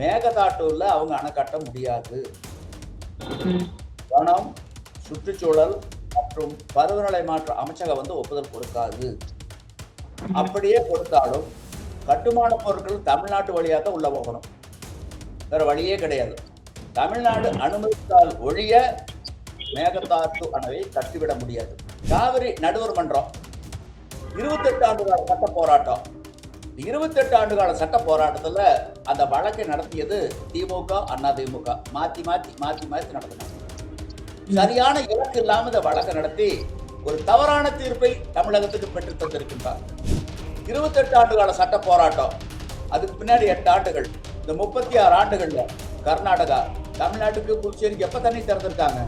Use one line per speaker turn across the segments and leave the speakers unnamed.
மேகதாட்டூர்ல அவங்க அணை கட்ட முடியாது. வனம், சுற்றுச்சூழல் மற்றும் பருவநிலை மாற்ற அமைச்சகம் ஒப்புதல் கொடுக்காது. அப்படியே கொடுத்தாலும் கட்டுமான பொருட்கள் தமிழ்நாட்டு வழியா தான் உள்ள போகணும். வேற வழியே கிடையாது. தமிழ்நாடு அனுமதித்தால் ஒழிய மேகதாட்டு அணையை கட்டிவிட முடியாது. காவிரி நடுவர் மன்றம் 28 ஆண்டுகால சட்ட போராட்டம். 28 ஆண்டுகால சட்ட போராட்டத்துல அந்த வழக்கை நடத்தியது திமுக, அதிமுக மாத்தி மாத்தி மாத்தி மாத்தி நடத்தினாங்க. சரியான இலக்கு இல்லாம இந்த வழக்கை நடத்தி ஒரு தவறான தீர்ப்பை தமிழகத்துக்கு பெற்று தந்திருக்கின்றார். 28 ஆண்டுகால சட்ட போராட்டம், அதுக்கு பின்னாடி 8 ஆண்டுகள், இந்த 36 ஆண்டுகள்ல கர்நாடகா, தமிழ்நாட்டுக்கு புதுச்சேரிக்கு எப்ப தண்ணி திறந்திருக்காங்க?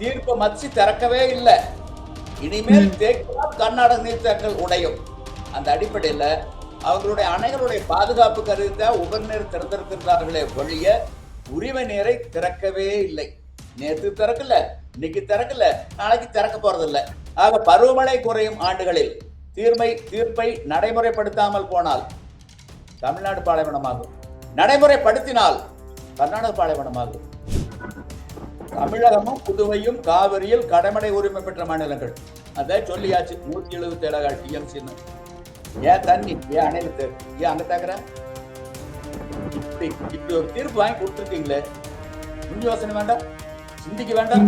தீர்ப்பை மதிச்சு திறக்கவே இல்லை. இனிமேல் தேக்கினால் கர்நாடக நீர்த்தேக்கங்கள் உடையும். அந்த அடிப்படையில் அவங்களுடைய அணைகளுடைய பாதுகாப்பு கருதி உபரிநீர் திறந்திருக்கின்றார்களே ஒழிய உரிமை நீரை திறக்கவே இல்லை. நேற்று திறக்கல, இன்னைக்கு திறக்கல, நாளைக்கு திறக்க போறதில்லை. ஆக பருவமழை குறையும் ஆண்டுகளில் தீர்ப்பை நடைமுறைப்படுத்தாமல் போனால் தமிழ்நாடு பாலைவனமாகும், நடைமுறைப்படுத்தினால் கர்நாடக பாலைவனமாகும். தமிழகமும் புதுவையும் காவிரியில் கடமடை உரிமை பெற்ற மாநிலங்கள். அதை சொல்லியாச்சு 177 TMC. ஏன் தண்ணி, ஏன் அணைத்து, ஏன் அங்க தகுற? இப்படி ஒரு தீர்ப்பு வாங்கி கொடுத்துருக்கீங்களே, முன் யோசனை வேண்டாம், சிந்திக்க வேண்டாம்?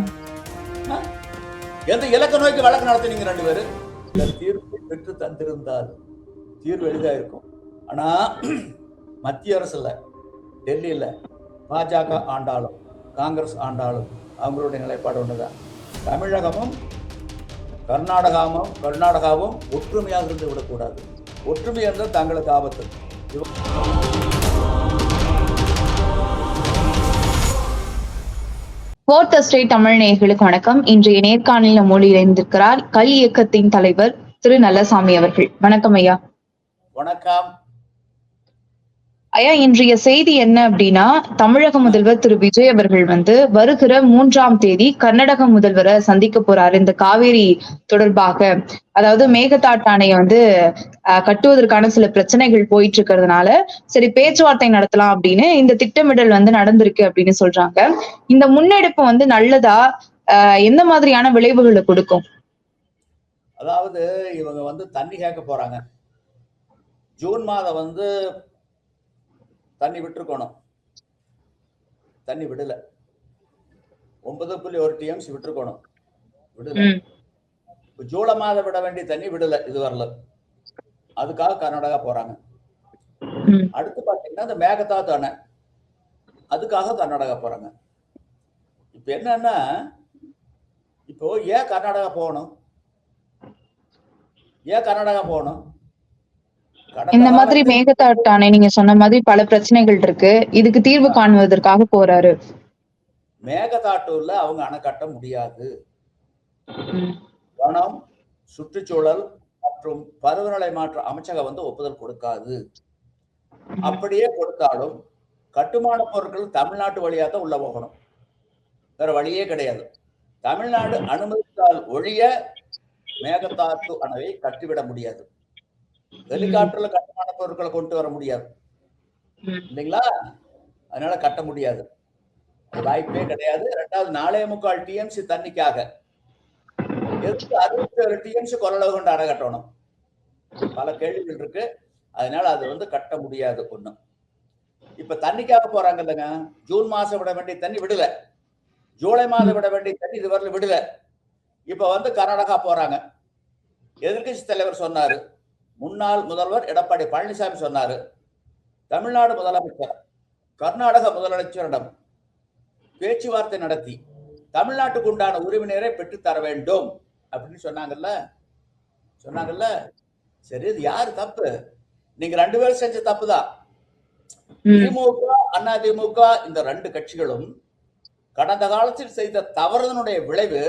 எந்த இலக்க நோக்கி வழக்கு நடத்தினீங்க 2 பேரு? இந்த தீர்ப்பை பெற்று தந்திருந்தால் தீர்வு எளிதா இருக்கும். ஆனா மத்திய அரசுல, டெல்லியில பாஜக ஆண்டாலும் காங்கிரஸ் ஆண்டாலும் அவங்களுடைய நிலைப்பாடு ஒண்ணுதான். தமிழகமும் கர்நாடகாவும் ஒற்றுமையாக இருந்து விடக்கூடாது. ஒற்றுமை இருந்தால் தங்களுக்கு ஆபத்து.
ஃபோர்த் எஸ்டேட் தமிழ் நேயர்களுக்கு வணக்கம். இன்றைய நேர்காணலில் நம்மோடு இணைந்திருக்கிறார் கல் இயக்கத்தின் தலைவர் திரு நல்லசாமி அவர்கள். வணக்கம் ஐயா.
வணக்கம்
ஐயா, இன்றைய செய்தி என்ன அப்படின்னா, தமிழக முதல்வர் திரு விஜய் அவர்கள் வருகிற 3ஆம் தேதி கர்நாடக முதல்வரை சந்திக்க போறாரு. இந்த காவேரி தொடர்பாக, அதாவது மேகதாட்டு அணையை கட்டுவதற்கான சில பிரச்சனைகள் போயிட்டு இருக்கிறதுனால சரி பேச்சுவார்த்தை நடத்தலாம் அப்படின்னு இந்த திட்டமிடல் நடந்திருக்கு அப்படின்னு சொல்றாங்க. இந்த முன்னெடுப்பு நல்லதா, எந்த மாதிரியான விளைவுகளை கொடுக்கும்?
அதாவது இவங்க தண்ணி கேட்க போறாங்க. ஜூன் மாதம் தண்ணி விட்டுருக்கணும், தண்ணி விடல. 9.1 TMC விட்டுருக்கணும், விடல. ஜூலை மாதம் விட வேண்டிய தண்ணி விடல, இது வரல. அதுக்காக கர்நாடகா போறாங்க. அடுத்து பாத்தீங்கன்னா இந்த மேகதாது அணை, அதுக்காக கர்நாடகா போறாங்க. இப்ப என்னன்னா, இப்போ ஏன் கர்நாடகா போகணும்?
இந்த மாதிரி மேகதாட்டு அணை நீங்க சொன்ன மாதிரி பல பிரச்சனைகள் இருக்கு, இதுக்கு தீர்வு காணுவதற்காக போறாரு.
மேகதாட்டூர்ல அவங்க அணை கட்ட முடியாது. வனம், சுற்றுச்சூழல் மற்றும் பருவநிலை மாற்ற அமைச்சகம் ஒப்புதல் கொடுக்காது. அப்படியே கொடுத்தாலும் கட்டுமான பொருட்கள் தமிழ்நாட்டு வழியா தான் உள்ள போகணும். வேற வழியே கிடையாது. தமிழ்நாடு அனுமதித்தால் ஒழிய மேகதாட்டு அணையை கட்டிவிட முடியாது. ஹெலிகாப்டர்ல கட்டுமான பொருட்களை கொண்டு வர முடியாது இல்லைங்களா? அதனால கட்ட முடியாது, வாய்ப்பே கிடையாது. 2வது 4.25 TMC தண்ணிக்காக 67 TMC கொள்ளளவு கொண்டு அணை கட்டணும். பல கேள்விகள் இருக்கு. அதனால அது கட்ட முடியாது. ஒண்ணு. இப்ப தண்ணிக்காக போறாங்க இல்லைங்க, ஜூன் மாசம் விட வேண்டிய தண்ணி விடல, ஜூலை மாதம் விட வேண்டிய தண்ணி இதுவரையில விடல. இப்ப கர்நாடகா போறாங்க. எதிர்கட்சி தலைவர் சொன்னாரு, முன்னாள் முதல்வர் எடப்பாடி பழனிசாமி சொன்னாரு, தமிழ்நாடு முதலமைச்சர் கர்நாடக முதலமைச்சரிடம் பேச்சுவார்த்தை நடத்தி தமிழ்நாட்டுக்கு உண்டான உரிமையினரை பெற்றுத்தர வேண்டும் அப்படின்னு சொன்னாங்கல்ல. சரி, இது யாரு தப்பு? நீங்க 2 பேரும் செஞ்ச தப்புதான். திமுக, அதிமுக இந்த 2 கட்சிகளும் கடந்த காலத்தில் செய்த தவறுதனுடைய விளைவு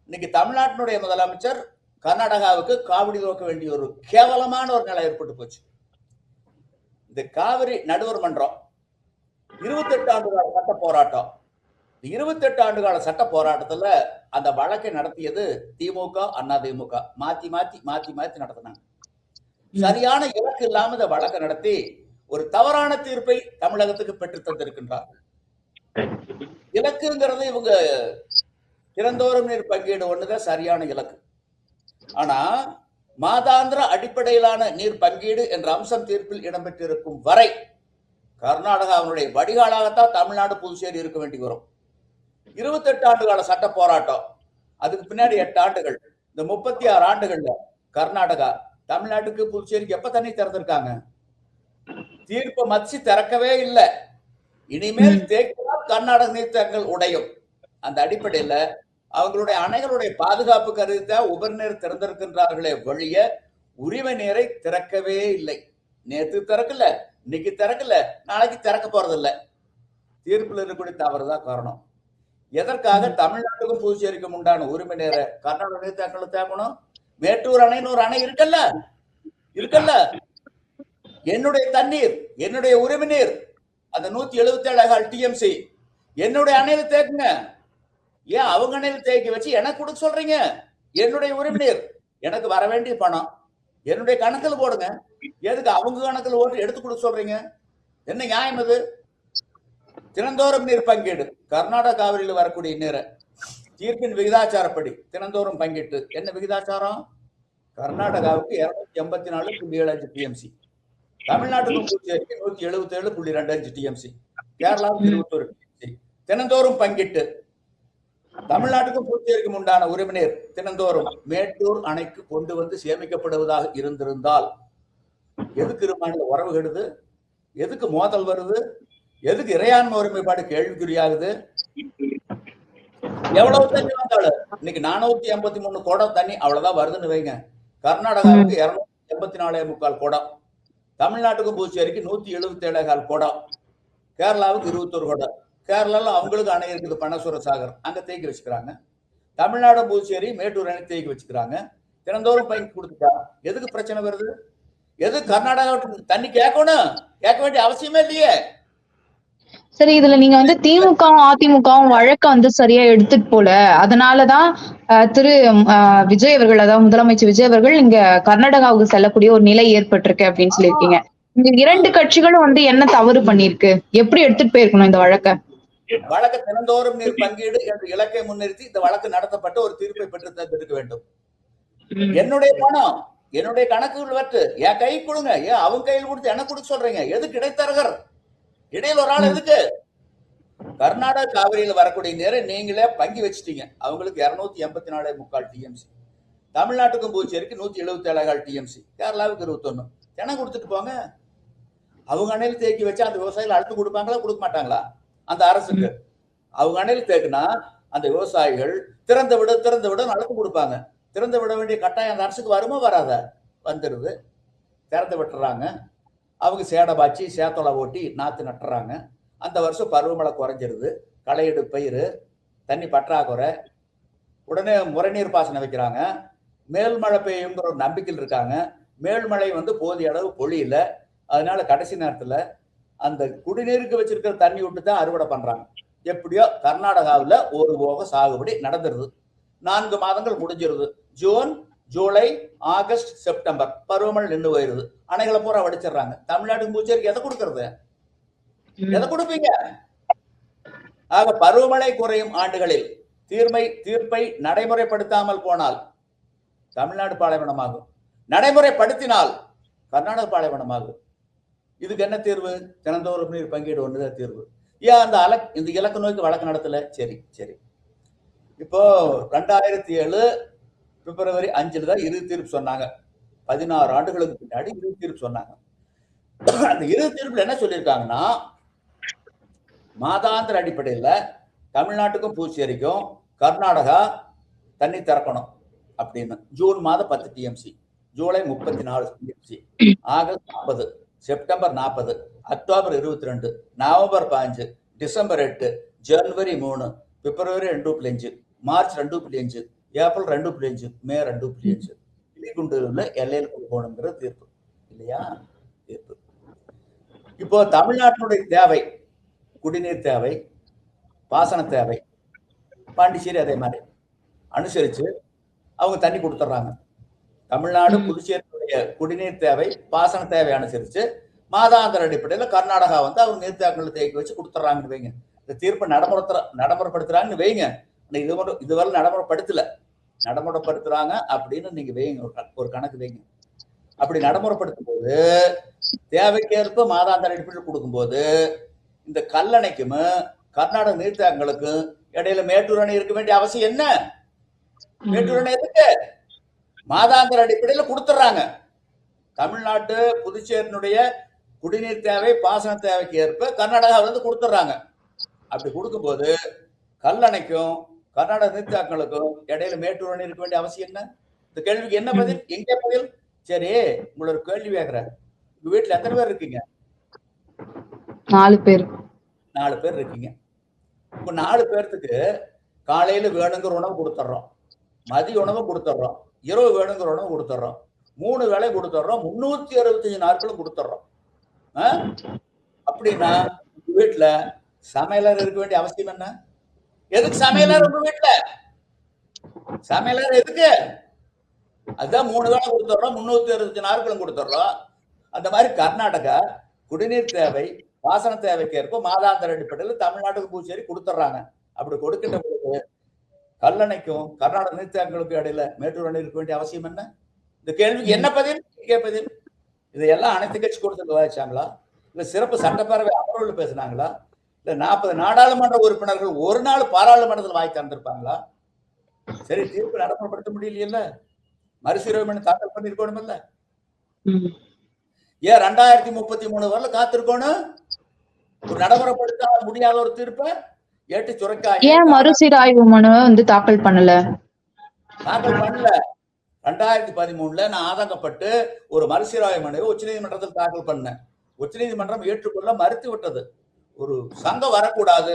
இன்னைக்கு தமிழ்நாட்டினுடைய முதலமைச்சர் கர்நாடகாவுக்கு காவடி நோக்க வேண்டிய ஒரு கேவலமான ஒரு நிலை ஏற்பட்டு போச்சு. இந்த காவிரி நடுவர் மன்றம் 28 ஆண்டுகால சட்ட போராட்டம். 28 ஆண்டுகால சட்ட போராட்டத்துல அந்த வழக்கை நடத்தியது திமுக, அதிமுக மாத்தி மாத்தி மாத்தி மாத்தி நடத்தினாங்க. சரியான இலக்கு இல்லாம இந்த வழக்கை நடத்தி ஒரு தவறான தீர்ப்பை தமிழகத்துக்கு பெற்று தந்திருக்கின்றார். இலக்குங்கிறது இவங்க திறந்தோறும் நீர் பங்கீடு ஒண்ணுதான் சரியான இலக்கு. ஆனா மாதாந்திர அடிப்படையிலான நீர் பங்கீடு என்ற அம்சம் தீர்ப்பில் இடம்பெற்றிருக்கும் வரை கர்நாடகாவினுடைய வடிகாலாகத்தான் தமிழ்நாடு புதுச்சேரி இருக்க வேண்டி வரும். 28 ஆண்டுகால சட்ட போராட்டம், அதுக்கு பின்னாடி 8 ஆண்டுகள், இந்த 36 ஆண்டுகள்ல கர்நாடகா தமிழ்நாட்டுக்கு புதுச்சேரிக்கு எப்ப தண்ணி திறந்திருக்காங்க? தீர்ப்பை மதிச்சு திறக்கவே இல்லை. இனிமேல் தேக்கினால் கர்நாடக நீர்த்தேக்கங்கள் உடையும். அந்த அடிப்படையில அவங்களுடைய அணைகளுடைய பாதுகாப்பு கருதி உபரிநீர் திறந்திருக்கின்றார்களே வழிய உரிமை நீரை திறக்கவே இல்லை. நேற்று திறக்கல, இன்னைக்கு திறக்கல, நாளைக்கு திறக்க போறதில்லை. தீர்ப்பில் இருக்கக்கூடிய தவறுதான் காரணம். எதற்காக தமிழ்நாட்டுக்கும் புதுச்சேரிக்கும் உண்டான உரிமை நீரை கர்நாடக நீர்த்தேக்கங்கள் தேக்கணும்? மேட்டூர் அணைன்னு ஒரு அணை இருக்கல்ல, என்னுடைய தண்ணீர், என்னுடைய உரிமை நீர், அந்த 177 டிஎம்சி என்னுடைய அணையில தேக்குங்க. ஏன் அவங்க அணையில தேக்கி வச்சு எனக்கு கொடுக்க சொல்றீங்க? என்னுடைய உரிமை நீர், எனக்கு வர வேண்டிய பணம் என்னுடைய கணக்கில் போடுங்க. எதுக்கு அவங்க கணக்கில் ஓட்டு எடுத்து கொடுக்க சொல்றீங்க? என்ன நியாயம் அது? தினந்தோறும் நீர் பங்கீடு, கர்நாடக காவிரியில் வரக்கூடிய நீரை தீர்ப்பின் விகிதாச்சாரப்படி தினந்தோறும் பங்கிட்டு என்ன விகிதாச்சாரம்? கர்நாடகாவுக்கு 284.75 டிஎம்சி, தமிழ்நாட்டுக்கு புதுச்சேரிக்கு 177.25 டிஎம்சி, கேரளாவுக்கு 21 டிஎம்சி தினந்தோறும் பங்கிட்டு தமிழ்நாட்டுக்கும் புதுச்சேரிக்கும் உண்டான உரிமை நீர் தினந்தோறும் மேட்டூர் அணைக்கு கொண்டு வந்து சேமிக்கப்படுவதாக இருந்திருந்தால் எதுக்கு இருமாநில உறவு கெடுது? எதுக்கு மோதல் வருது? எதுக்கு இறையாண்மை ஒருமைப்பாடு கேள்விக்குறியாகுது? எவ்வளவு தண்ணி வந்தாலும் இன்னைக்கு 483 குடம் தண்ணி அவ்வளவுதான் வருதுன்னு வைங்க. கர்நாடகாவுக்கு 284.25 குடம், தமிழ்நாட்டுக்கும் புதுச்சேரிக்கு 177.25 குடம், கேரளாவுக்கு 21 குடம். கேரளால அவங்களுக்கு அணை இருக்குது, பனசுர சாகர், அங்க தேக்கி வச்சுக்கிறாங்க. தமிழ்நாடு புதுச்சேரி மேட்டூர் அணை தேக்கி வச்சுக்கிறாங்க. தினந்தோறும் பங்கி கொடுத்துட்டா எதுக்கு பிரச்சனை வருது? எது கர்நாடகா தண்ணி கேட்கணும்? கேட்க வேண்டிய அவசியமே இல்லையே.
சரி, இதுல நீங்க வந்து திமுகவும் அதிமுகவும் வழக்க வந்து சரியா எடுத்துட்டு போல, அதனாலதான் திரு விஜய் அவர்கள், அதாவது முதலமைச்சர் விஜய் அவர்கள் இங்க கர்நாடகாவுக்கு செல்லக்கூடிய ஒரு நிலை ஏற்பட்டிருக்கு அப்படின்னு சொல்லியிருக்கீங்க. இந்த 2 கட்சிகளும் வந்து என்ன தவறு பண்ணிருக்கு? எப்படி எடுத்துட்டு போயிருக்கணும் இந்த வழக்க?
வழக்கு தினந்தோறும் நீர் பங்கீடு என்ற இலக்கை முன்னிறுத்தி இந்த வழக்கு நடத்தப்பட்டு ஒரு தீர்ப்பை பெற்று தந்திருக்க வேண்டும். என்னுடைய பணம், என்னுடைய கணக்குகள் வச்சு என் கை கொடுங்க, ஏன் அவங்க கையில் கொடுத்து எனக்கு கொடுக்க சொல்றீங்க? எதுக்கு இடைத்தரகர்? இடையில ஒரு ஆள் எதுக்கு? கர்நாடக காவிரியில வரக்கூடிய நீரை நீங்களே பங்கி வச்சுட்டீங்க. அவங்களுக்கு 284.25 டிஎம்சி, தமிழ்நாட்டுக்கும் புதுச்சேரிக்கு 177 டிஎம்சி, கேரளாவுக்கு 21. தினம் கொடுத்துட்டு போங்க. அவங்க அணையில் தேக்கி வச்சு அந்த விவசாயிகள் அழுத்து கொடுப்பாங்களா, கொடுக்க மாட்டாங்களா? அந்த அரசுக்கு அவங்க அணையில் தேக்குனா அந்த விவசாயிகள் திறந்து விட அழுத்து கொடுப்பாங்க. திறந்து விட வேண்டிய கட்டாயம் அந்த அரசுக்கு வருமா வராத? வந்துடுது. திறந்து விட்டுறாங்க. அவங்க சேடை பாய்ச்சி சேத்தொலை ஓட்டி நாற்று நட்டுறாங்க. அந்த வருஷம் பருவமழை குறைஞ்சிருது, களையெடு பயிர், தண்ணி பற்றாக்குறை, உடனே முறைநீர் பாசனம் வைக்கிறாங்க. மேல்மழை பெய்யுங்கிற ஒரு நம்பிக்கையில் இருக்காங்க. மேல்மழை வந்து போதிய அளவு பொழியில, அதனால கடைசி நேரத்துல அந்த குடிநீருக்கு வச்சிருக்கிற தண்ணி விட்டு தான் அறுவடை பண்றாங்க. எப்படியோ கர்நாடகாவில் ஒரு போக சாகுபடி நடந்துருது. 4 மாதங்கள் முடிஞ்சிருது. ஜூன், ஜூலை, ஆகஸ்ட், செப்டம்பர் பருவமழை நின்று போயிருது. அணைகளை பூரா வடிச்சிடுறாங்க. தமிழ்நாட்டுக்கு புதுச்சேரிக்கு எதை கொடுக்கறது? எதை கொடுப்பீங்க? ஆக பருவமழை குறையும் ஆண்டுகளில் தீர்ப்பை நடைமுறைப்படுத்தாமல் போனால் தமிழ்நாடு பாலைவனமாகும், நடைமுறைப்படுத்தினால் கர்நாடக பாலைவனமாகும். இதுக்கு என்ன தீர்வு? தினந்தோறும் நீர் பங்கீடு ஒன்றுதான் தீர்வு. ஏன் இந்த இலக்கு நோக்கி வழக்கு நடத்தல? சரி, இப்போ 2007 பிப்ரவரி 5 தான் இறுதி தீர்ப்பு சொன்னாங்க. 16 ஆண்டுகளுக்கு பின்னாடி இறுதி தீர்ப்பு சொன்னாங்க. அந்த இறுதி தீர்ப்புல என்ன சொல்லியிருக்காங்கன்னா, மாதாந்திர அடிப்படையில் தமிழ்நாட்டுக்கும் புதுச்சேரிக்கும் கர்நாடகா தண்ணி திறக்கணும் அப்படின்னு. ஜூன் மாதம் 10 TMC, July 34 TMC, August 40, September 40, October 22, November 5, December 8, ஜனவரி 3, பிப்ரவரி 2.5, மார்ச் 2.5, ஏப்ரல் 2.5, மே 2.5 இலிகுண்டூர்ல எல்லையில் போகணுங்கிற தீர்ப்பு இல்லையா? தீர்ப்பு. இப்போ தமிழ்நாட்டினுடைய தேவை, குடிநீர் தேவை, பாசன தேவை, பாண்டிச்சேரி அதே மாதிரி அனுசரிச்சு அவங்க தண்ணி கொடுத்துட்றாங்க. தமிழ்நாடு புதுச்சேரியுடைய குடிநீர் தேவை, பாசன தேவை அனுசரிச்சு மாதாந்திர அடிப்படையில கர்நாடகா வந்து அவங்க நீர்த்தாக்கங்களை தேக்கி வச்சு கொடுத்துட்றாங்கன்னு வைங்க. இந்த தீர்ப்பை நடைமுறைப்படுத்துறாங்கன்னு வைங்க. இதுவரை நடைமுறைப்படுத்துறாங்க அப்படின்னு நீங்க வைங்க, ஒரு கணக்கு வைங்க. அப்படி நடைமுறைப்படுத்தும் போது தேவைக்கேற்ப மாதாந்திர அடிப்படையில் கொடுக்கும்போது இந்த கல்லணைக்கும் கர்நாடக நீர்த்தாக்கங்களுக்கும் இடையில மேட்டூர் அணை இருக்க வேண்டிய அவசியம் என்ன? மேட்டூர் அணை எதுக்கு? மாதாந்திர அடிப்படையில கொடுத்துட்றாங்க. தமிழ்நாட்டு புதுச்சேரியினுடைய குடிநீர் தேவை, பாசன தேவைக்கு ஏற்ப கர்நாடகா வந்து கொடுத்துட்றாங்க. அப்படி கொடுக்கும்போது கல்லணைக்கும் கர்நாடக நீர்த்தாக்கங்களுக்கும் இடையில மேட்டூர் அணை இருக்க வேண்டிய அவசியம் என்ன? இந்த கேள்விக்கு என்ன பதில்? எங்கே பதில்? சரி, உங்களை ஒரு கேள்வி கேட்கிறேன். உங்க வீட்டுல எத்தனை பேர் இருக்கீங்க?
4 பேர்.
4 பேர் இருக்கீங்க. இப்ப 4 பேர்த்துக்கு காலையில வேணுங்கிற உணவு கொடுத்துட்றோம், மதிய உணவு கொடுத்துட்றோம், இரவு வேணுங்கிற உணவு கொடுத்துட்றோம், 3 வேளை கொடுத்துட்றோம், 365 நாட்களும் கொடுத்துட்றோம். அப்படின்னா வீட்டுல சமையலர் இருக்க வேண்டிய அவசியம் என்ன? எதுக்கு சமையலர் உங்க வீட்டுல? சமையலர் எதுக்கு? அதுதான் 3 வேளை கொடுத்துட்றோம், 365 நாட்களும் கொடுத்துட்றோம். அந்த மாதிரி கர்நாடகா குடிநீர் தேவை, பாசன தேவைக்கு ஏற்ப மாதாந்திர அடிப்படையில் தமிழ்நாட்டுக்கு புதுச்சேரி கொடுத்துட்றாங்க. அப்படி கொடுக்கின்ற பொழுது கல்லணைக்கும் கர்நாடக நீர்த்தாக்கங்களுக்கும் இடையில மேட்டூர் அணை இருக்க வேண்டிய அவசியம் என்ன? இந்த கேள்விக்கு என்ன பதில்? எங்கே பதில்? இதையெல்லாம் அனைத்து கட்சி கொடுத்து விவாதிச்சாங்களா? இல்ல சிறப்பு சட்டப்பேரவை அமர்வுகள் பேசினாங்களா? இல்ல 40 நாடாளுமன்ற உறுப்பினர்கள் ஒரு நாள் பாராளுமன்றத்தில் வாய் திறந்திருப்பாங்களா? சரி, தீர்ப்பு நடைமுறைப்படுத்த முடியலையில்ல, மறுசீரமைப்பு தாக்கல் பண்ணிருக்கணும் இல்ல? ஏன் 2033 வரல காத்திருக்கணும்? ஒரு நடைமுறைப்படுத்த முடியாத ஒரு தீர்ப்பை ஏட்டு சுரக்காய்
ஏன் மறுசீராய்வு மனு வந்து தாக்கல் பண்ணல?
2013 நான் ஆதங்கப்பட்டு ஒரு மறுசீராய்வு மனுவை உச்சநீதிமன்றத்தில் தாக்கல் பண்ணேன். உச்சநீதிமன்றம் ஏற்றுக்கொள்ள மறுத்து விட்டது. ஒரு சங்கம் வரக்கூடாது,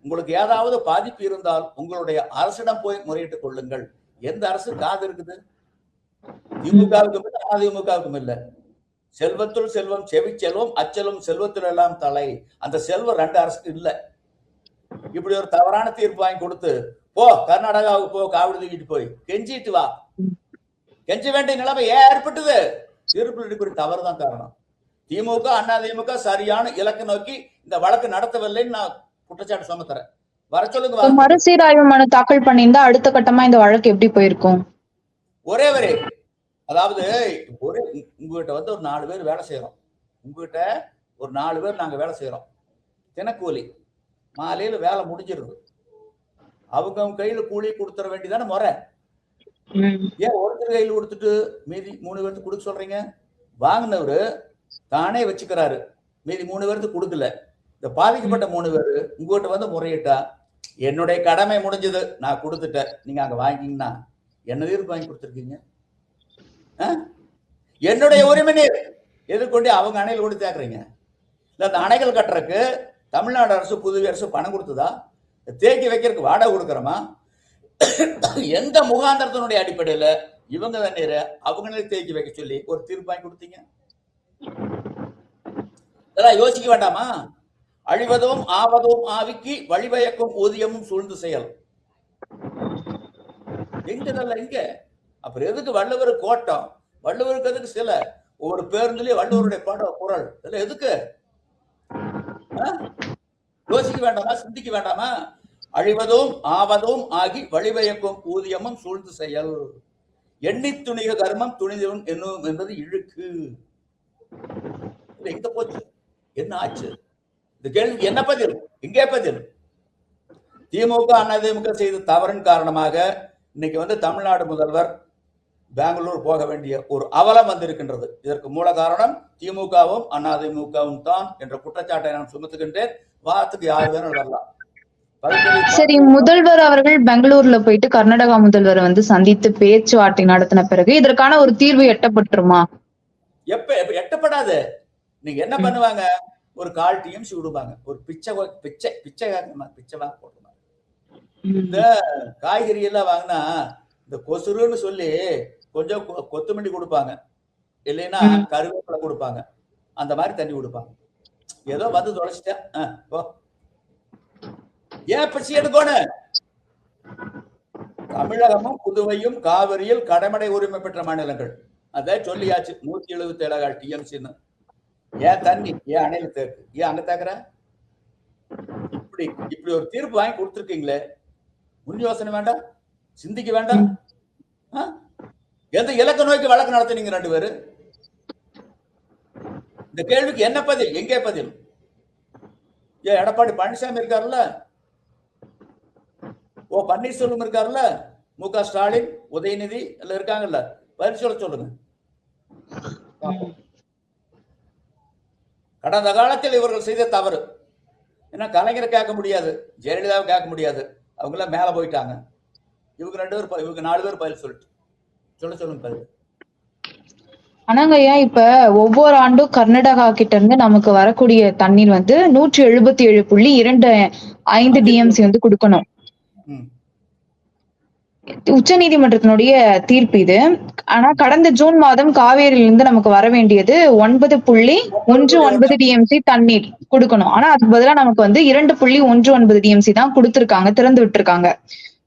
உங்களுக்கு ஏதாவது பாதிப்பு இருந்தால் உங்களுடைய அரசிடம் போய் முறையிட்டுக் கொள்ளுங்கள். எந்த அரசு காது இருக்குது? திமுகவுக்கும் இல்லை, அதிமுகவுக்கும் இல்லை. செல்வத்துள் செல்வம் செவி செல்வம், அச்செல்வம் செல்வத்துள் எல்லாம் தலை. அந்த செல்வம் 2 அரசுக்கு இல்லை. இப்படி ஒரு தவறான தீர்ப்பு வாங்கி கொடுத்து போ கர்நாடகாவுக்கு போ, காவிரி தூக்கிட்டு போய் கெஞ்சிட்டு வா, கெஞ்ச வேண்டிய நிலைமை ஏன் ஏற்பட்டது? தீர்ப்பு தவறுதான் காரணம். திமுக அதிமுக சரியான இலக்கு நோக்கி இந்த வழக்கு நடத்தவில்லைன்னு நான் குற்றச்சாட்டு சுமத்துறேன். வர சொல்லுங்க.
மறுசீராய்வு மனு தாக்கல் பண்ணியிருந்தா அடுத்த கட்டமா இந்த வழக்கு எப்படி போயிருக்கும்?
ஒரே அதாவது உங்ககிட்ட வந்து ஒரு 4 பேர் வேலை செய்யறோம். உங்ககிட்ட ஒரு 4 பேர் நாங்க வேலை செய்யறோம். தினக்கூலி மாலையில வேலை முடிஞ்சிருது. அவங்க கையில கூலி கொடுத்துட வேண்டியதான முறை. ஏன் ஒருத்தர் கையில் கொடுத்துட்டு மீதி 3 பேருக்கு கொடுக்க சொல்றீங்க? வாங்கினவரு தானே வச்சுக்கிறாரு, மீதி 3 பேருக்கு கொடுக்கல. இந்த பாதிக்கப்பட்ட 3 பேர் உங்ககிட்ட வந்து முறையிட்டா, என்னுடைய கடமை முடிஞ்சது, நான் கொடுத்துட்டேன், நீங்க அங்க வாங்கிங்கன்னா என்ன தீர்ப்பு வாங்கி கொடுத்துருக்கீங்க? என்னுடைய உரிமை நீர் எதிர்கொண்டு அவங்க அணையில் கொண்டு தேக்குறீங்க. இல்ல அந்த அணைகள் கட்டுறதுக்கு தமிழ்நாடு அரசு புதுவை அரசு பணம் கொடுத்ததா? தேக்கி வைக்கிறதுக்கு வாடகை கொடுக்குறோமா? எந்த முகாந்திரத்தினுடைய அடிப்படையில இவங்க தண்ணீரை அவங்களே தேக்கி வைக்க சொல்லி ஒரு தீர்ப்பு வாங்கி கொடுத்தீங்க? இதெல்லாம் யோசிக்க வேண்டாமா? அழிவதும் ஆவதும் ஆவிக்கு வழிவயக்கும் ஊதியமும் சூழ்ந்து செயல். எங்கதல்ல எங்க? அப்புறம் எதுக்கு வள்ளுவர் கோட்டம்? வள்ளுவருக்கு எதுக்கு சில ஒவ்வொரு பேருந்துலயும் வள்ளுவருடைய குரல்? இதெல்லாம் எதுக்கு? யோசிக்க வேண்டாமா? சிந்திக்க வேண்டாமா? அழிவதும் ஆவதும் ஆகி வழிவயக்கும் ஊதியமும் சூழ்ந்து செயல். எண்ணி துணிக கர்மம் துணிதவன் என்னும் என்பது இழுக்கு. எங்க போச்சு? என்ன ஆச்சு? இந்த கேள்விக்கு என்ன பதில்? எங்கே பதில்? திமுக அதிமுக செய்த தவறின் காரணமாக இன்னைக்கு வந்து தமிழ்நாடு முதல்வர் பெங்களூர் போக வேண்டிய ஒரு அவலம் வந்திருக்கின்றது. இதற்கு மூல காரணம் திமுகவும் அதிமுகவும் தான் என்ற குற்றச்சாட்டை நான் சுமத்துகின்றேன். வாரத்துக்கு 6 பேரும் வரலாம்.
சரி, முதல்வர் அவர்கள் பெங்களூர்ல போயிட்டு கர்நாடகா முதல்வரை வந்து சந்தித்து பேச்சுவார்த்தை நடத்தின பிறகு இதற்கான ஒரு தீர்வு எட்டப்பட்டுருமா?
எட்டப்படாது. நீங்க என்ன பண்ணுவாங்க? ஒரு 1/4 TMC விடுவாங்க. ஒரு பிச்சை போடுவாங்க. இந்த காய்கறி எல்லாம் வாங்கினா இந்த கொசுருன்னு சொல்லி கொஞ்சம் கொத்தமல்லி கொடுப்பாங்க, இல்லைன்னா கருவேப்பிலை கொடுப்பாங்க, அந்த மாதிரி தண்ணி கொடுப்பாங்க. ஏதோ வந்து தொலைச்சிட்டேன். ஏன் பிச்சை எடுக்கணும்? தமிழகமும் புதுவையும் காவிரியில் கடமடை உரிமை பெற்ற மாநிலங்கள். அதான் சொல்லியாச்சு 177 TMC. ஏன் தண்ணி, ஏன் அணையில தேக்கு, ஏன் அங்க தேக்குற? இப்படி இப்படி ஒரு தீர்ப்பு வாங்கி கொடுத்துருக்கீங்களே, முன் யோசனை வேண்டாம், சிந்திக்க வேண்டாம்? எந்த இலக்க நோக்கி வழக்கு நடத்துனீங்க 2 பேரு? இந்த கேள்விக்கு என்ன பதில், எங்கே பதில்? ஏன் எடப்பாடி பழனிசாமி இருக்காருல்ல, ஓ பன்னீர்செல்வம் இருக்காருல்ல, மு.க. ஸ்டாலின், உதயநிதி எல்லாம் இருக்காங்கல்ல, பதில் சொல்லுங்க. கடந்த காலத்தில் இவர்கள் செய்த தவறு ஏன்னா கலைஞரை கேட்க முடியாது, ஜெயலலிதாவை கேட்க முடியாது, அவங்க எல்லாம் மேல போயிட்டாங்க. இவங்க 2 பேர், இவங்க 4 பேர் பதில் சொல்லுங்க பதில்.
ஆனாங்க ஐயா, இப்ப ஒவ்வொரு ஆண்டும் கர்நாடகா கிட்ட இருந்து நமக்கு வரக்கூடிய தண்ணீர் வந்து 177.25 டிஎம்சி வந்து கொடுக்கணும். உச்ச நீதிமன்றத்தினுடைய தீர்ப்பு இது. ஆனா கடந்த ஜூன் மாதம் காவேரியிலிருந்து நமக்கு வர வேண்டியது 9.19 டிஎம்சி தண்ணீர் கொடுக்கணும். ஆனா அதுக்கு பதிலா நமக்கு வந்து 2.19 டிஎம்சி தான் கொடுத்திருக்காங்க, திறந்து விட்டுருக்காங்க.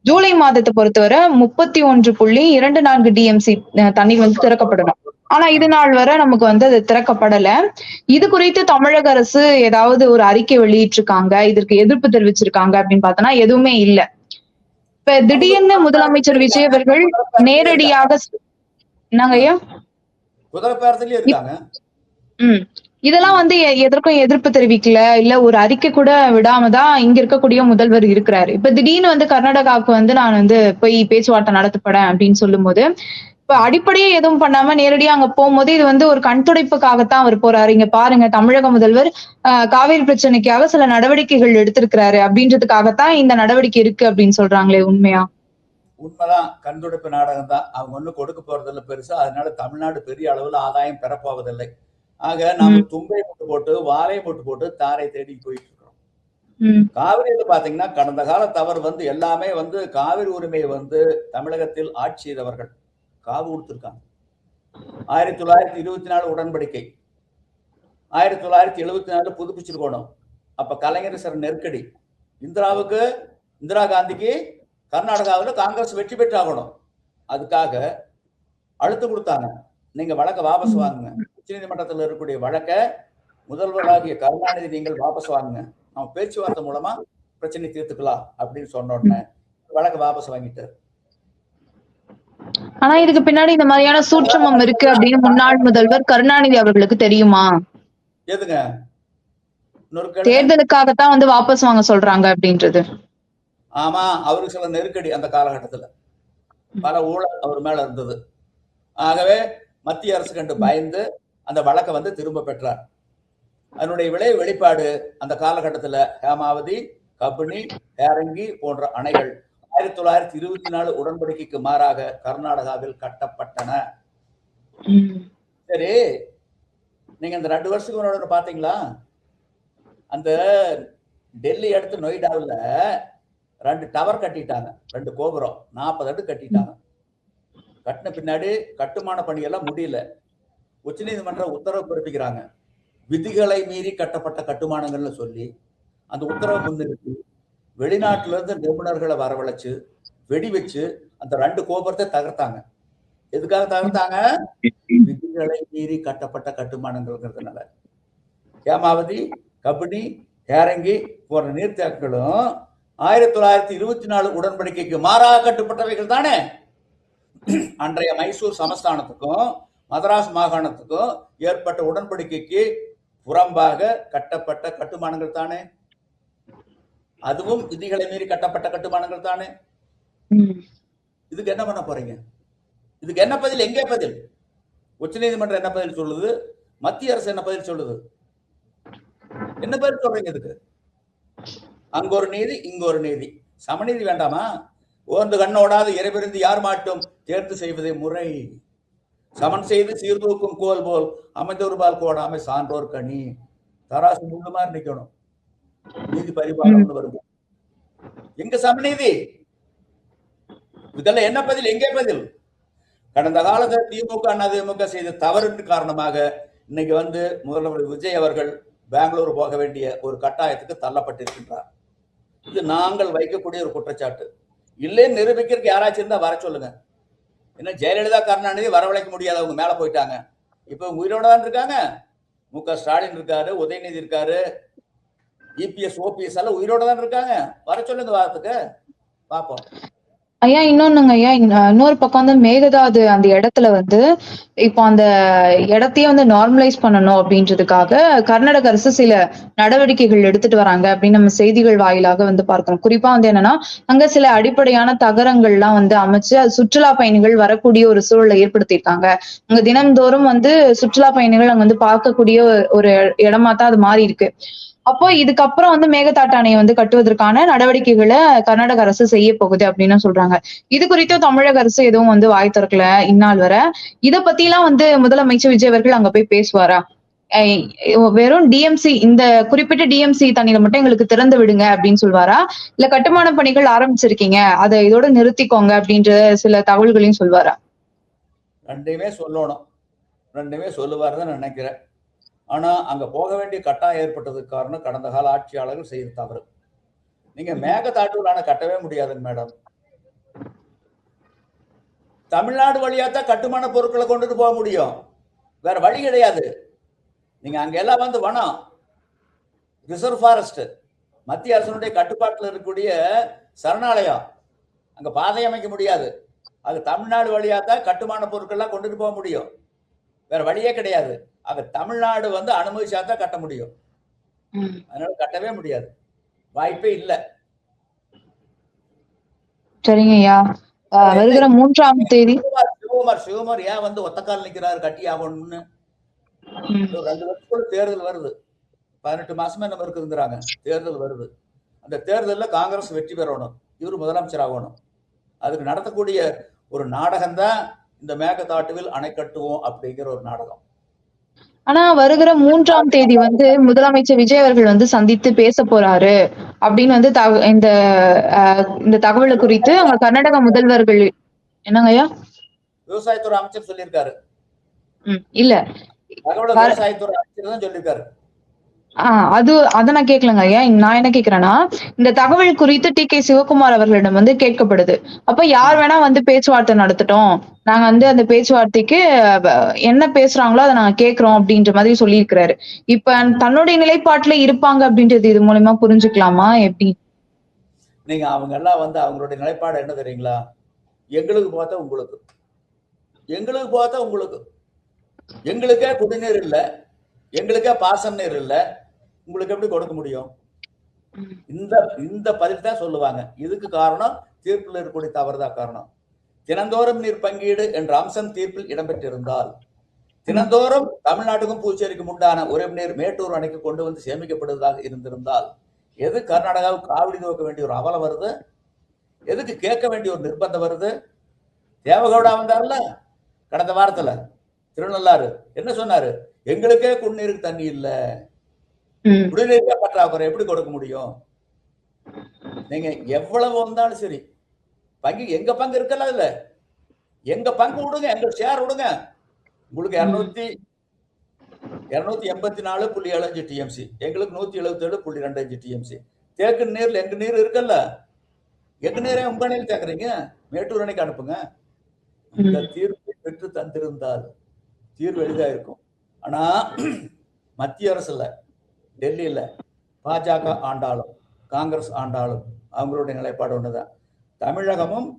ஜூலை மாதத்தை பொறுத்தவரை 31.24 டிஎம்சி தண்ணீர் வந்து திறக்கப்படணும். ஆனா இது நாள் வரை நமக்கு வந்து அது திறக்கப்படல. இது குறித்து தமிழக அரசு ஏதாவது ஒரு அறிக்கை வெளியிட்டிருக்காங்க, இதற்கு எதிர்ப்பு தெரிவிச்சிருக்காங்க அப்படின்னு பார்த்தோம்னா எதுவுமே இல்ல. இப்ப திடீர்னு முதலமைச்சர் விஜய் அவர்கள் நேரடியாக என்னங்க ஐயா இதெல்லாம் வந்து எதற்கும் எதிர்ப்பு தெரிவிக்கல, இல்ல ஒரு அறிக்கை கூட விடாமதான் இங்க இருக்கக்கூடிய முதல்வர் இருக்கிறாரு. இப்ப திடீர்னு வந்து கர்நாடகாவுக்கு வந்து நான் வந்து போய் பேச்சுவார்த்தை நடத்தப்படேன் அப்படின்னு சொல்லும் போது இப்ப அடிப்படையே எதுவும் பண்ணாம நேரடியா அங்க போகும்போது இது வந்து ஒரு கண்துடைப்புக்காகத்தான் அவர் போறாரு. இங்க பாருங்க, தமிழக முதல்வர் காவிரி பிரச்சனைக்காக சில நடவடிக்கைகள் எடுத்திருக்கிறாரு அப்படின்றதுக்காகத்தான் இந்த நடவடிக்கை இருக்கு அப்படின்னு சொல்றாங்களே, உண்மையா?
உண்மைதான், கண்துடைப்பு நாடகம் தான். அவங்க ஒண்ணும் கொடுக்க போறதில்லை பெருசா, அதனால தமிழ்நாடு பெரிய அளவுல ஆதாயம் பெறப்போவதில்லை. ஆக நாம தும்பை போட்டு வாழை போட்டு தாரை தேடி போயிட்டு இருக்கிறோம். காவிரியில பாத்தீங்கன்னா கடந்த கால தவறு வந்து எல்லாமே வந்து காவிரி உரிமையை வந்து தமிழகத்தில் ஆட்சி செய்தவர்கள் காவு கொடுத்திருக்காங்க. 1924 உடன்படிக்கை, 1974 புதுப்பிச்சிருக்கணும். அப்ப கலைஞர் சார் நெருக்கடி, இந்திரா காந்திக்கு கர்நாடகாவில் காங்கிரஸ் வெற்றி பெற்றாகணும், அதுக்காக அழுத்தம் கொடுத்தாங்க. நீங்க வழக்க வாபஸ் வாங்குங்க, உச்ச நீதிமன்றத்தில் இருக்கக்கூடிய வழக்க முதல்வராகிய கருணாநிதி நீங்கள் வாபஸ் வாங்குங்க, நம்ம பேச்சுவார்த்தை மூலமா பிரச்சனை தீர்த்துக்கலாம் அப்படின்னு சொன்ன உடனே வழக்க வாபஸ் வாங்கிட்டார்.
ஆனா இதுக்கு பின்னாடி இந்த மாதிரியான சூட்சமம் இருக்கு அப்படின்னு முன்னாள் முதல்வர் கருணாநிதி அவர்களுக்கு தெரியுமா?
எதுங்க?
தேர்தலுக்காகத்தான் வந்து வாபஸ் வாங்க சொல்றாங்க அப்படின்றது.
ஆமா, அவருக்கு சில நெருக்கடி அந்த காலகட்டத்துல, பல ஊழல் அவர் மேல இருந்தது. ஆகவே மத்திய அரசு கண்டு பயந்து அந்த வழக்கை வந்து திரும்ப பெற்றார். அதனுடைய வெளிப்பாடு அந்த காலகட்டத்துல ஹேமாவதி, கபினி, ஹேரங்கி போன்ற அணைகள் 1924 உடன்படிக்கைக்கு மாறாக கர்நாடகாவில் கட்டப்பட்டன. சரி, நீங்க இந்த 2 வருஷத்துக்கு முன்னாடி பாத்தீங்களா? அந்த டெல்லி அடுத்து நொய்டாவில் 2 டவர் கட்டிட்டாங்க, 2 கோபுரம் 40 அடி கட்டிட்டாங்க. கட்டின பின்னாடி கட்டுமான பணியெல்லாம் முடியல, உச்ச நீதிமன்றம் உத்தரவு பிறப்பிக்கிறாங்க. விதிகளை மீறி கட்டப்பட்ட கட்டுமானங்கள்னு சொல்லி அந்த உத்தரவு முன்னிறுத்தி வெளிநாட்டுல இருந்து நிபுணர்களை வரவழைச்சு வெடி வச்சு அந்த 2 கோபுரத்தை தகர்த்தாங்க. எதுக்காக தகர்த்தாங்க? விதிகளை மீறி கட்டப்பட்ட கட்டுமானங்கள்ங்கிறதுனால. ஹேமாவதி, கபினி, ஹேரங்கி போன்ற நீர்த்தேக்கங்களும் 1924 உடன்படிக்கைக்கு மாறாக கட்டப்பட்டவைகள் தானே. அன்றைய மைசூர் சமஸ்தானத்துக்கும் மதராஸ் மாகாணத்துக்கும் ஏற்பட்ட உடன்படிக்கைக்கு புறம்பாக கட்டப்பட்ட கட்டுமானங்கள் தானே. அதுவும் விதிகளை மீறி கட்டப்பட்ட கட்டுமானங்கள் தானே. இதுக்கு என்ன பண்ண போறீங்க? இதுக்கு என்ன பதில், எங்கே பதில்? உச்ச நீதிமன்றம் என்ன பதில் சொல்லுது? மத்திய அரசு என்ன பதில் சொல்லுது? என்ன பதில் சொல்றீங்க இதுக்கு? அங்க ஒரு நீதி, இங்க ஒரு நீதி, சமநீதி வேண்டாமா? ஓர்ந்து கண்ணோடாது இறைபிரிந்து யார் மாட்டும் தேர்ந்து செய்வதே முறை. சமன் செய்து சீர்தூக்கும் கோல் போல் அமைந்தொருபால் கோடாமை சான்றோர் கனி. தராசு முள்ளு மாதிரி நிக்கணும், நீதி பரிபாலனம் வரும். எங்க சமநீதி? இதெல்லாம் என்ன பதில், எங்கே பதில்? கடந்த காலத்தில் திமுக அதிமுக செய்த தவறின் காரணமாக இன்னைக்கு வந்து முதல்வர் விஜய் அவர்கள் பெங்களூர் போக வேண்டிய ஒரு கட்டாயத்துக்கு தள்ளப்பட்டிருக்கின்றார். இது நாங்கள் வைக்கக்கூடிய ஒரு குற்றச்சாட்டு. இல்லைன்னு நிரூபிக்கிறதுக்கு யாராச்சும் இருந்தா வர சொல்லுங்க. ஏன்னா ஜெயலலிதா, கருணாநிதி வரவழைக்க முடியாது, அவங்க மேல போயிட்டாங்க. இப்ப உயிரோட தான் இருக்காங்க. ஸ்டாலின் இருக்காரு, உதயநிதி இருக்காரு, இபிஎஸ் ஓபிஎஸ் எல்லாம் உயிரோட தான் இருக்காங்க. வர சொல்லுங்க வாரத்துக்கு பாப்போம்.
ஐயா இன்னொன்னுங்க ஐயா, இன்னொரு பக்கம் வந்து மேகதாது அந்த இடத்துல வந்து இப்போ அந்த இடத்தையே வந்து நார்மலைஸ் பண்ணணும் அப்படின்றதுக்காக கர்நாடக அரசு சில நடவடிக்கைகள் எடுத்துட்டு வராங்க அப்படின்னு நம்ம செய்திகள் வாயிலாக வந்து பார்க்கிறோம். குறிப்பா வந்து என்னன்னா, அங்க சில அடிப்படையான தகரங்கள்லாம் வந்து அமைச்சு அது சுற்றுலா பயணிகள் வரக்கூடிய ஒரு சூழலை ஏற்படுத்தியிருக்காங்க. அங்க தினம்தோறும் வந்து சுற்றுலா பயணிகள் அங்க வந்து பார்க்கக்கூடிய ஒரு இடமா தான் அது மாறி இருக்கு. அப்போ இதுக்கப்புறம் வந்து மேகதாட்டு அணையை வந்து கட்டுவதற்கான நடவடிக்கைகளை கர்நாடக அரசு செய்ய போகுது அப்படின்னு சொல்றாங்க. இது குறித்தும் தமிழக அரசு எதுவும் வந்து வாய் திறக்கல இந்நாள் வரை. இத பத்திலாம் வந்து முதலமைச்சர் விஜய் அவர்கள் அங்க போய் பேசுவாரா? வெறும் டிஎம்சி இந்த குறிப்பிட்ட டிஎம்சி தண்ணீரை மட்டும் எங்களுக்கு திறந்து விடுங்க அப்படின்னு சொல்வாரா? இல்ல கட்டுமான பணிகள் ஆரம்பிச்சிருக்கீங்க, அதை இதோட நிறுத்திக்கோங்க அப்படின்ற சில தகவல்களையும் சொல்வாரா?
ரெண்டுமே சொல்லணும், ரெண்டுமே சொல்லுவாருன்னு நினைக்கிறேன். ஆனா அங்க போக வேண்டிய கட்டாயம் ஏற்பட்டதுக்கு காரணம் கடந்த கால ஆட்சியாளர்கள் செய்த தவறு. நீங்க மேகதாட்டு கட்டவே முடியாதுங்க மேடம். தமிழ்நாடு வழியா தான் கட்டுமான பொருட்களை கொண்டுட்டு போக முடியும், வேற வழி கிடையாது. நீங்க அங்க எல்லாம் வந்து வனம், ரிசர்வ் ஃபாரஸ்ட், மத்திய அரசனுடைய கட்டுப்பாட்டில் இருக்கக்கூடிய சரணாலயம், அங்க பாதை அமைக்க முடியாது. அது தமிழ்நாடு வழியா தான் கட்டுமான பொருட்கள்லாம் கொண்டுட்டு போக முடியும், வேற வழியே கிடையாது. அது தமிழ்நாடு வந்து அனுமதிச்சா தான் கட்ட முடியும், அதனால கட்டவே முடியாது, வாய்ப்பே இல்ல.
சரிங்க ஐயா. வருகிற 3ஆம் தேதி
சிவகுமார் ஏன் வந்து ஒத்தக்கால் நிக்கிறாரு கட்டி ஆகணும்னு? 2 வருஷத்துக்குள்ள தேர்தல் வருது, 18 மாசமே நம்ம இருக்குங்கிறாங்க. தேர்தல் வருது, அந்த தேர்தலில் காங்கிரஸ் வெற்றி பெறணும், இவர் முதலமைச்சர் ஆகணும். அதுக்கு நடத்தக்கூடிய ஒரு நாடகம் தான் இந்த மேகதாட்டுவில் அணை கட்டுவோம் அப்படிங்கிற ஒரு நாடகம்.
ஆனா வருகிற 3ஆம் தேதி வந்து முதலமைச்சர் விஜய் அவர்கள் வந்து சந்தித்து பேச போறாரு அப்படின்னு வந்து இந்த தகவலை குறித்து அங்க கர்நாடக முதல்வர்கள் என்னங்க ஐயா?
விவசாயத்துறை அமைச்சர் சொல்லியிருக்காரு.
இல்ல,
தகவலை விவசாயத்துறை அமைச்சர் தான் சொல்லியிருக்காரு.
அத நான் கேட்கலங்க ஐயா. நான் என்ன கேக்குறேன்னா, இந்த தகவல் குறித்து டி.கே. சிவகுமார் அவர்களிடம் வந்து கேட்கப்படுது. அப்ப யார் வேணா வந்து பேச்சுவார்த்தை நடத்தட்டும், நாங்க வந்து அந்த பேச்சுவார்த்தைக்கு என்ன பேசுறாங்களோ அதை நாங்க கேட்கிறோம் அப்படின்ற மாதிரி சொல்லியிருக்கிறாரு. இப்ப தன்னுடைய நிலைப்பாட்டுல இருப்பாங்க அப்படின்றது இது மூலமா புரிஞ்சுக்கலாமா எப்படி?
நீங்க அவங்க எல்லாம் வந்து அவங்களுடைய நிலைப்பாடு என்ன தெரியுங்களா? எங்களுக்கு பார்த்தா உங்களுக்கு, எங்களுக்கு பார்த்தா உங்களுக்கு, எங்களுக்கே குடிநீர் இல்ல, எங்களுக்கே பாசன நீர் இல்ல, உங்களுக்கு எப்படி கொடுக்க முடியும்? இந்த பதில் தான் சொல்லுவாங்க. இதுக்கு காரணம் தீர்ப்பில் இருக்கக்கூடிய தவறுதான் காரணம். தினந்தோறும் நீர் பங்கீடு என்ற அம்சம் தீர்ப்பில் இடம்பெற்றிருந்தால், தினந்தோறும் தமிழ்நாட்டுக்கும் புதுச்சேரிக்கும் உண்டான உறவு நீர் மேட்டூர் அணைக்கு கொண்டு வந்து சேமிக்கப்படுவதாக இருந்திருந்தால், எது கர்நாடகாவுக்கு காவிரி துவக்க வேண்டிய ஒரு அவலம் வருது? எதுக்கு கேட்க வேண்டிய ஒரு நிர்பந்தம் வருது? தேவகவுடா வந்தார்ல கடந்த வாரத்துல திருநள்ளாறு, என்ன சொன்னாரு? எங்களுக்கே குடிநீருக்கு தண்ணி இல்ல, குடிநீருக்கு பற்றாக்குறை, எப்படி கொடுக்க முடியும்? நீங்க எவ்வளவு வந்தாலும் சரி, பங்கு எங்க பங்கு இருக்கல, இல்ல எங்க பங்கு விடுங்க, எங்க ஷேர் விடுங்க. உங்களுக்கு 284.75 டிஎம்சி, எங்களுக்கு 177.25 டிஎம்சி. தேக்கு நீர்ல எங்க நீர் இருக்கல்ல, எங்க நீரை உங்க நீர் கேக்குறீங்க, மேட்டூர் அணைக்கு அனுப்புங்க. இந்த தீர்ப்பை பெற்று தந்திருந்தால் தீர்வு எளிதா இருக்கும். ஆனா மத்திய அரசுல, டெல்லியில பாஜக ஆண்டாலும் காங்கிரஸ் ஆண்டாலும் அவங்களுடைய நிலைப்பாடு ஒண்ணுதான். தமிழகமும்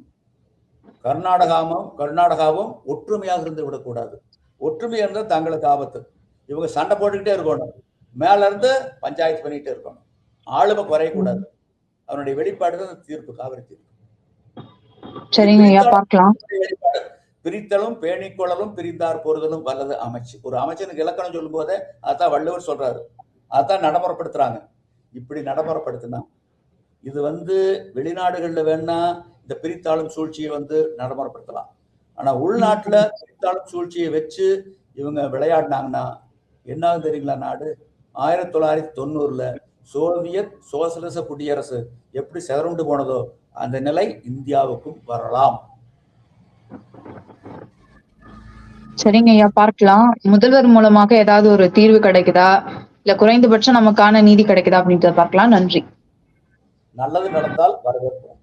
கர்நாடகாவும் ஒற்றுமையாக இருந்து விடக்கூடாது. ஒற்றுமை இருந்தால் தங்களுக்கு ஆபத்து. இவங்க சண்டை போட்டுக்கிட்டே இருக்கணும், மேல இருந்து பஞ்சாயத்து பண்ணிட்டே இருக்கணும், ஆளுமை குறையக்கூடாது. அவனுடைய வெளிப்பாடு தான் தீர்ப்பு, காவிரி தீர்ப்பு. பிரித்தலும் பேணிக்கொள்ளலும் பிரிந்தார் போறுதலும் வல்லது அமைச்சு. ஒரு அமைச்சனுக்கு இலக்கணம் சொல்லும் போதே அதான் வள்ளுவர் சொல்றாரு, அதான் நடைமுறைப்படுத்துறாங்க. இப்படி நடைமுறைப்படுத்தினா இது வந்து வெளிநாடுகள்ல வேணா இந்த பிரித்தாளும் சூழ்ச்சியை வந்து நடைமுறைப்படுத்தலாம். ஆனா உள்நாட்டுல பிரித்தாளும் சூழ்ச்சியை வச்சு இவங்க விளையாடினாங்கன்னா என்ன தெரியுங்களா? நாடு 1990ல சோவியத் சோசலிச குடியரசு எப்படி சிதறுண்டு போனதோ அந்த நிலை இந்தியாவுக்கும் வரலாம்.
சரிங்க ஐயா, பார்க்கலாம். முதல்வர் மூலமாக ஏதாவது ஒரு தீர்வு கிடைக்குதா, இல்ல குறைந்தபட்சம் நமக்கான நீதி கிடைக்குதா அப்படின்றத பார்க்கலாம். நன்றி.
நல்லது நடந்தால் வரவேற்போம்.